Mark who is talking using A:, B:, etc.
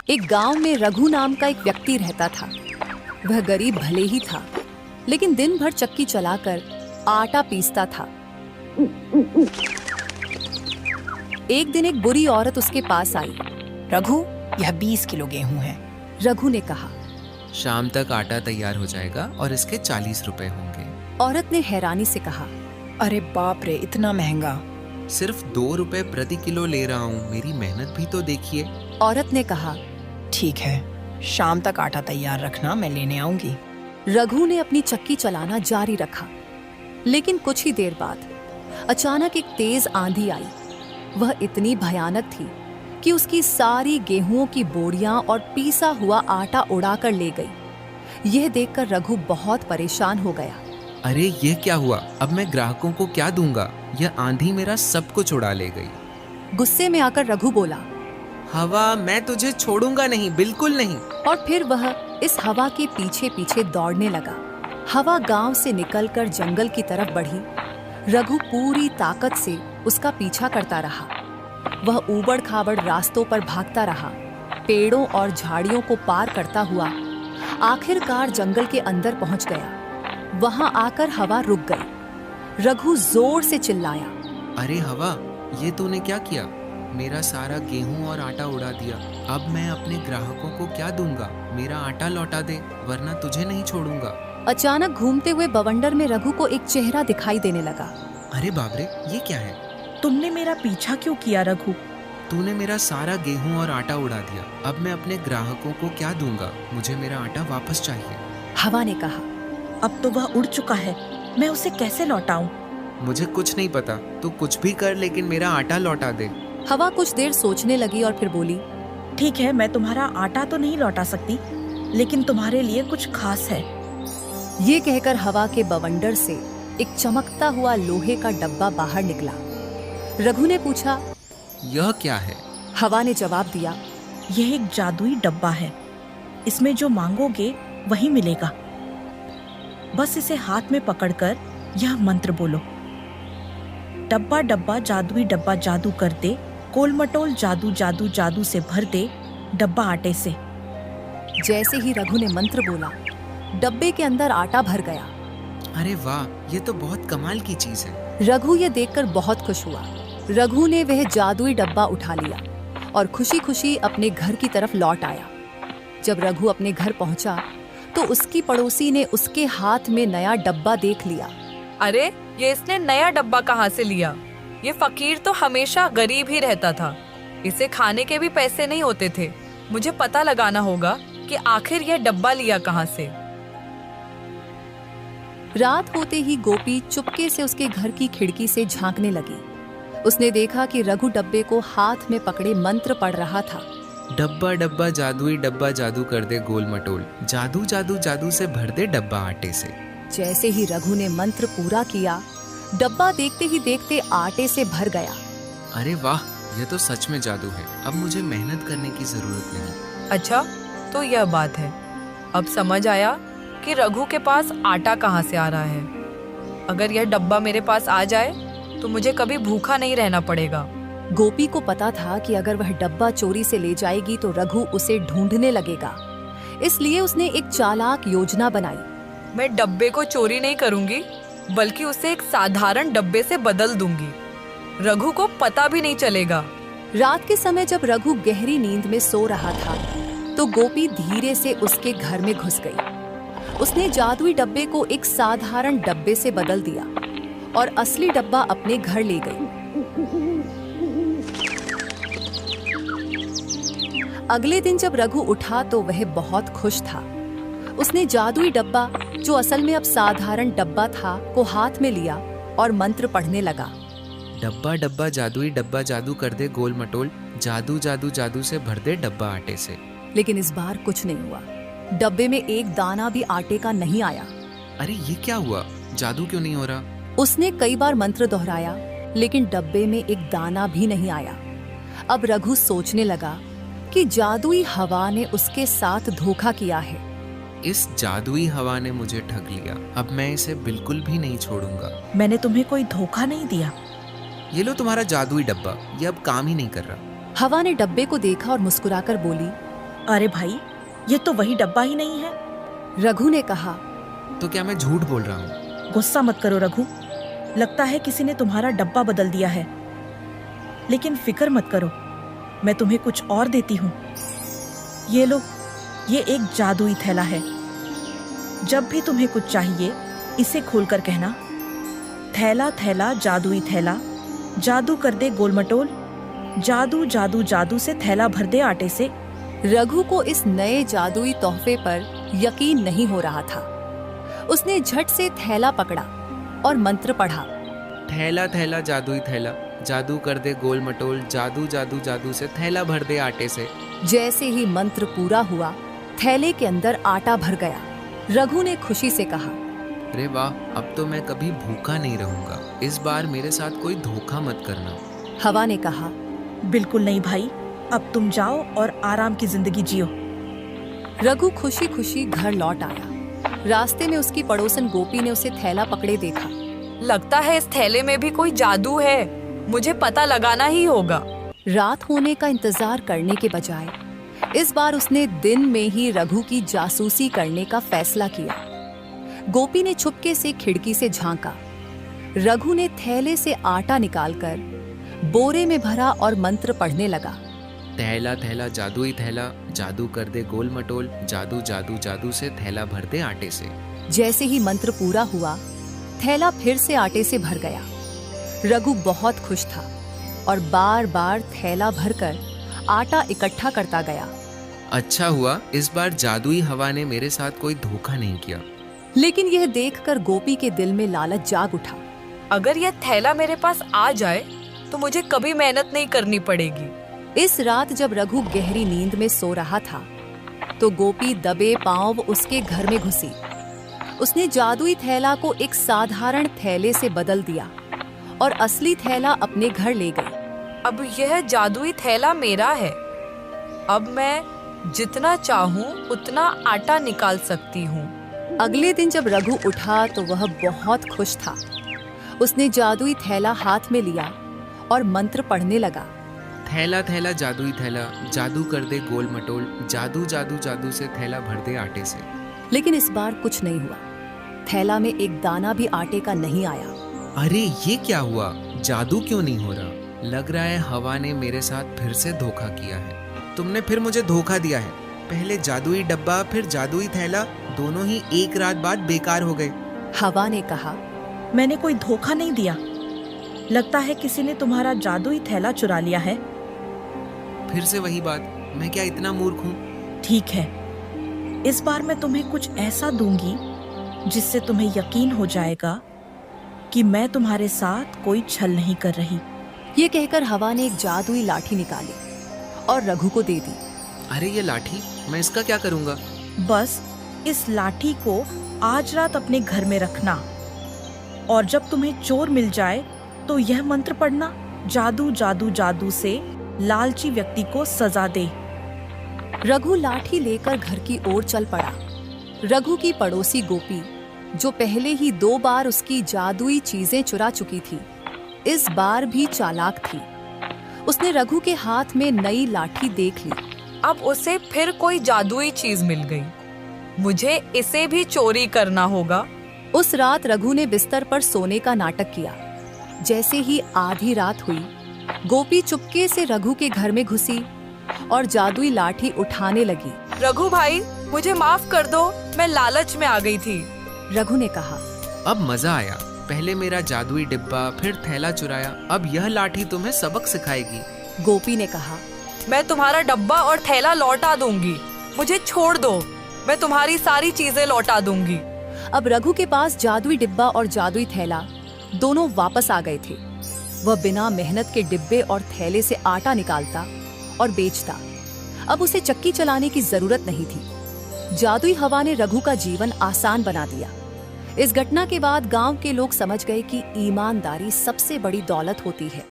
A: एक गांव में रघु नाम का एक व्यक्ति रहता था। वह गरीब भले ही था, लेकिन दिन भर चक्की चलाकर आटा पीसता था। एक दिन एक बुरी औरत उसके पास आई।
B: रघु, यह 20 किलो गेहूं है।
A: रघु ने कहा।
C: शाम तक आटा तैयार हो जाएगा और इसके 40 रुपए होंगे।
A: औरत ने हैरानी से कहा,
B: अरे बाप रे, इतना महंगा।
C: सिर्फ 2 रुपए प्रति किलो ले रहा हूँ, मेरी मेहनत भी तो देखिए।
A: औरत ने कहा,
B: ठीक है, शाम तक आटा तैयार रखना, मैं लेने आऊंगी।
A: रघु ने अपनी चक्की चलाना जारी रखा, लेकिन कुछ ही देर बाद अचानक एक तेज आंधी आई। वह इतनी भयानक थी कि उसकी सारी गेहूं की बोरियां और पीसा हुआ आटा उड़ाकर ले गई। यह देखकर रघु बहुत परेशान हो गया।
C: अरे ये क्या हुआ? अब मैं ग्राहकों को क्या दूंगा? यह आंधी मेरा सब कुछ उड़ा ले गई।
A: गुस्से में आकर रघु बोला,
C: हवा, मैं तुझे छोड़ूंगा नहीं, बिल्कुल नहीं।
A: और फिर वह इस हवा के पीछे पीछे दौड़ने लगा। हवा गांव से निकलकर जंगल की तरफ बढ़ी। रघु पूरी ताकत से उसका पीछा करता रहा। वह ऊबड़ खाबड़ रास्तों पर भागता रहा, पेड़ों और झाड़ियों को पार करता हुआ आखिरकार जंगल के अंदर पहुंच गया। वहां आकर हवा रुक गई। रघु जोर से चिल्लाया,
C: अरे हवा, ये तूने क्या किया? मेरा सारा गेहूं और आटा उड़ा दिया। अब मैं अपने ग्राहकों को क्या दूंगा? मेरा आटा लौटा दे, वरना तुझे नहीं छोड़ूंगा।
A: अचानक घूमते हुए बवंडर में रघु को एक चेहरा दिखाई देने लगा।
C: अरे बाप रे, ये क्या है?
D: तुमने मेरा पीछा क्यों किया रघु?
C: तूने मेरा सारा गेहूं और आटा उड़ा दिया। अब मैं अपने ग्राहकों को क्या दूंगा? मुझे मेरा आटा वापस चाहिए।
A: हवा ने कहा,
D: अब तो वह उड़ चुका है, मैं उसे कैसे लौटाऊं?
C: मुझे कुछ नहीं पता, तू कुछ भी कर, लेकिन मेरा आटा लौटा दे।
A: हवा कुछ देर सोचने लगी और फिर बोली,
D: ठीक है, मैं तुम्हारा आटा तो नहीं लौटा सकती, लेकिन तुम्हारे लिए कुछ खास है।
A: ये कहकर हवा के बवंडर से एक चमकता हुआ लोहे का डब्बा बाहर निकला। रघु ने पूछा,
C: यह क्या है?
A: हवा ने जवाब दिया,
D: यह एक जादुई डब्बा है, इसमें जो मांगोगे वही मिलेगा। बस इसे हाथ में पकड़कर यह मंत्र बोलो, डब्बा डब्बा जादुई डब्बा जादू कर दे, कोल मटोल जादू जादू जादू से भर दे, डब्बा आटे से।
A: जैसे ही रघु ने मंत्र बोला, डब्बे के अंदर आटा भर गया।
C: अरे वाह, ये तो बहुत कमाल की चीज है।
A: रघु ये देखकर बहुत खुश हुआ। रघु ने वह जादुई डब्बा उठा लिया और खुशी खुशी अपने घर की तरफ लौट आया। जब रघु अपने घर पहुंचा तो उसकी पड़ोसी ने उसके हाथ में नया डब्बा देख लिया।
E: अरे, ये इसने नया डब्बा कहाँ से लिया? ये फकीर तो हमेशा गरीब ही रहता था, इसे खाने के भी पैसे नहीं होते थे। मुझे पता लगाना होगा कि आखिर यह डब्बा लिया कहाँ से।
A: रात होते ही गोपी चुपके से उसके घर की खिड़की से झांकने लगी। उसने देखा कि रघु डब्बे को हाथ में पकड़े मंत्र पढ़ रहा था।
C: डब्बा डब्बा जादुई डब्बा जादू कर दे गोल मटोल, जादू जादू जादू से भर दे डब्बा आटे से।
A: जैसे ही रघु ने मंत्र पूरा किया, डब्बा देखते ही देखते आटे से भर गया।
C: अरे वाह, यह तो सच में जादू है। अब मुझे मेहनत करने की जरूरत नहीं।
E: अच्छा, तो यह बात है। अब समझ आया कि रघु के पास आटा कहाँ से आ रहा है। अगर यह डब्बा मेरे पास आ जाए तो मुझे कभी भूखा नहीं रहना पड़ेगा।
A: गोपी को पता था कि अगर वह डब्बा चोरी से ले जाएगी तो रघु उसे ढूंढने लगेगा। इसलिए उसने एक चालाक योजना बनाई।
E: मैं डब्बे को चोरी नहीं करूंगी, बल्कि उसे एक साधारण डब्बे से बदल दूंगी। रघु को पता भी नहीं चलेगा।
A: रात के समय जब रघु गहरी नींद में सो रहा था तो गोपी धीरे से उसके घर में घुस गई। उसने जादुई डब्बे को एक साधारण डब्बे से बदल दिया और असली डब्बा अपने घर ले गई। अगले दिन जब रघु उठा तो वह बहुत खुश था। उसने जादुई डब्बा, जो असल में अब साधारण डब्बा था, को हाथ में लिया और मंत्र पढ़ने लगा।
C: डब्बा डब्बा जादुई डब्बा जादू कर दे गोल मटोल, जादू जादू जादू से भर दे डब्बा आटे से।
A: लेकिन इस बार कुछ नहीं हुआ। डब्बे में एक दाना भी आटे का नहीं आया।
C: अरे ये क्या हुआ? जादू क्यों नहीं हो रहा?
A: उसने कई बार मंत्र दोहराया, लेकिन डब्बे में एक दाना भी नहीं आया। अब रघु सोचने लगा कि जादुई हवा ने उसके साथ धोखा किया है।
C: इस जादुई हवा ने मुझे ठग लिया। अब मैं इसे बिल्कुल भी नहीं छोड़ूंगा।
D: मैंने तुम्हें कोई धोखा नहीं दिया।
C: ये लो तुम्हारा जादुई डब्बा, ये अब काम ही नहीं कर रहा।
A: हवा ने डब्बे को देखा और मुस्कुराकर बोली,
D: अरे भाई, ये तो वही डब्बा ही नहीं है।
A: रघु ने कहा।
C: तो क्या मैं झूठ बोल रहा हूँ?
D: गुस्सा मत करो रघु, लगता है किसी ने तुम्हारा डब्बा बदल दिया है। लेकिन फिक्र मत करो, मैं तुम्हें कुछ और देती हूँ। ये लो, ये एक जादुई थैला है। जब भी तुम्हें कुछ चाहिए इसे खोलकर कहना, थैला थैला जादुई थैला, जादू कर दे गोल मटोल, जादू जादू जादू से थैला भर दे आटे से।
A: रघु को इस नए जादुई तोहफे पर यकीन नहीं हो रहा था। उसने झट से थैला पकड़ा और मंत्र पढ़ा।
C: थैला थैला जादुई थैला, जादू कर दे गोल मटोल, जादू जादू जादू से थैला भर दे आटे से।
A: जैसे ही मंत्र पूरा हुआ, थैले के अंदर आटा भर गया। रघु ने खुशी से कहा,
C: अरे वाह, अब तो मैं कभी भूखा नहीं रहूंगा। इस बार मेरे साथ कोई धोखा मत करना।
A: हवा ने कहा।
D: बिल्कुल नहीं भाई, अब तुम जाओ और आराम की जिंदगी जियो।
A: रघु खुशी खुशी घर लौट आया। रास्ते में उसकी पड़ोसन गोपी ने उसे थैला पकड़े देखा।
E: लगता है इस थैले में भी कोई जादू है, मुझे पता लगाना ही होगा।
A: रात होने का इंतजार करने के बजाय इस बार उसने दिन में ही रघु की जासूसी करने का फैसला किया। गोपी ने चुपके से खिड़की से झांका। रघु ने थैले से आटा निकालकर बोरे में भरा और मंत्र पढ़ने लगा।
C: थैला थैला जादुई थैला, जादू कर दे गोल मटोल, जादू जादू जादू से थैला भर दे आटे से।
A: जैसे ही मंत्र पूरा हुआ, थैला फिर से आटे से भर गया। रघु बहुत खुश था और बार बार थैला भरकर आटा इकट्ठा करता गया।
C: अच्छा हुआ, इस बार जादुई हवा ने मेरे साथ कोई धोखा नहीं किया।
A: लेकिन यह देखकर गोपी के दिल में लालच जाग उठा।
E: अगर यह थैला मेरे पास आ जाए तो मुझे कभी मेहनत नहीं करनी पड़ेगी।
A: इस रात जब रघु गहरी नींद में सो रहा था, तो गोपी दबे पांव उसके घर में घुसी। उसने जादुई थैला को एक साधारण थैले से बदल दिया और असली थैला अपने घर ले गई।
E: अब यह जादुई थैला मेरा है। अब मैं जितना चाहूं उतना आटा निकाल सकती हूँ।
A: अगले दिन जब रघु उठा तो वह बहुत खुश था। उसने जादुई थैला हाथ में लिया और मंत्र पढ़ने लगा।
C: थैला थैला जादुई थैला, जादू कर दे गोल मटोल, जादू जादू जादू से थैला भर दे आटे से।
A: लेकिन इस बार कुछ नहीं हुआ। थैला में एक दाना भी आटे का नहीं आया।
C: अरे ये क्या हुआ? जादू क्यों नहीं हो रहा? लग रहा है हवा ने मेरे साथ फिर से धोखा किया है। तुमने फिर मुझे धोखा दिया है। पहले जादुई डब्बा, फिर जादुई थैला, दोनों ही एक रात बाद बेकार हो गए।
A: हवा ने कहा।
D: मैंने कोई धोखा नहीं दिया, लगता है किसी ने तुम्हारा जादुई थैला चुरा लिया है।
C: फिर से वही बात, मैं क्या इतना मूर्ख हूँ?
D: ठीक है, इस बार मैं तुम्हें कुछ ऐसा दूंगी जिससे तुम्हें यकीन हो जाएगा कि मैं तुम्हारे साथ कोई छल नहीं कर रही।
A: ये कहकर हवा ने एक जादुई लाठी निकाली और रघु को दे दी।
C: अरे ये लाठी, मैं इसका क्या करूँगा?
D: बस इस लाठी को आज रात अपने घर में रखना और जब तुम्हें चोर मिल जाए तो यह मंत्र पढ़ना, जादू जादू जादू से लालची व्यक्ति को सजा दे।
A: रघु लाठी लेकर घर की ओर चल पड़ा। रघु की पड़ोसी गोपी, जो पहले ही 2 बार उसकी जादुई चीजें चुरा चुकी थी, इस बार भी चालाक थी। उसने रघु के हाथ में नई लाठी देख ली।
E: अब उसे फिर कोई जादुई चीज मिल गई। मुझे इसे भी चोरी करना होगा।
A: उस रात रघु ने बिस्तर पर सोने का नाटक किया। जैसे ही आधी रात हुई, गोपी चुपके से रघु के घर में घुसी और जादुई लाठी उठाने लगी।
E: रघु भाई, मुझे माफ कर दो, मैं लालच में आ गई थी।
A: रघु ने कहा।
C: अब मजा आया। पहले मेरा जादुई डिब्बा, फिर थैला चुराया, अब यह लाठी तुम्हें सबक सिखाएगी।
A: गोपी ने कहा।
E: मैं तुम्हारा डब्बा और थैला लौटा दूंगी, मुझे छोड़ दो, मैं तुम्हारी सारी चीजें लौटा दूंगी।
A: अब रघु के पास जादुई डिब्बा और जादुई थैला दोनों वापस आ गए थे। वह बिना मेहनत के डिब्बे और थैले से आटा निकालता और बेचता। अब उसे चक्की चलाने की जरूरत नहीं थी। जादुई हवा ने रघु का जीवन आसान बना दिया। इस घटना के बाद गांव के लोग समझ गए कि ईमानदारी सबसे बड़ी दौलत होती है।